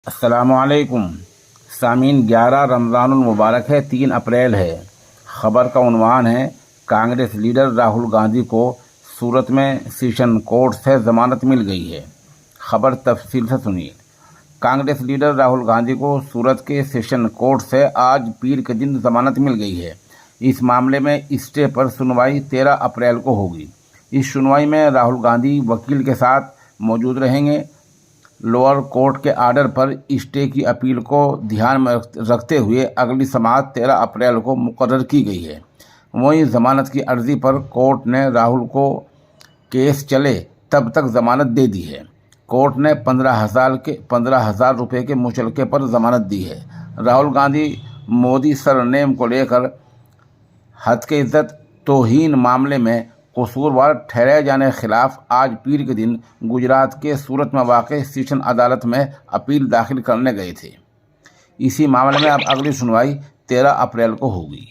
अस्सलामुअलैकुम सामीन। 11 रमज़ानुल मुबारक है, 3 अप्रैल है। ख़बर का उन्वान है, कांग्रेस लीडर राहुल गांधी को सूरत में सेशन कोर्ट से ज़मानत मिल गई है। ख़बर तफसील से सुनिए। कांग्रेस लीडर राहुल गांधी को सूरत के सेशन कोर्ट से आज पीर के दिन ज़मानत मिल गई है। इस मामले में स्टे पर सुनवाई 13 अप्रैल को होगी। इस सुनवाई में राहुल गांधी वकील के साथ मौजूद रहेंगे। लोअर कोर्ट के आर्डर पर स्टे की अपील को ध्यान में रखते हुए अगली समाअत 13 अप्रैल को मुकर्रर की गई है। वहीं ज़मानत की अर्जी पर कोर्ट ने राहुल को केस चले तब तक ज़मानत दे दी है। कोर्ट ने 15,000 रुपये के मुचलके पर ज़मानत दी है। राहुल गांधी मोदी सरनेम को लेकर हद के इज्जत तौहीन मामले में कसूरवार ठहराए जाने के खिलाफ आज पीर के दिन गुजरात के सूरत में वाक़ सेशन अदालत में अपील दाखिल करने गए थे। इसी मामले में अब अगली सुनवाई 13 अप्रैल को होगी।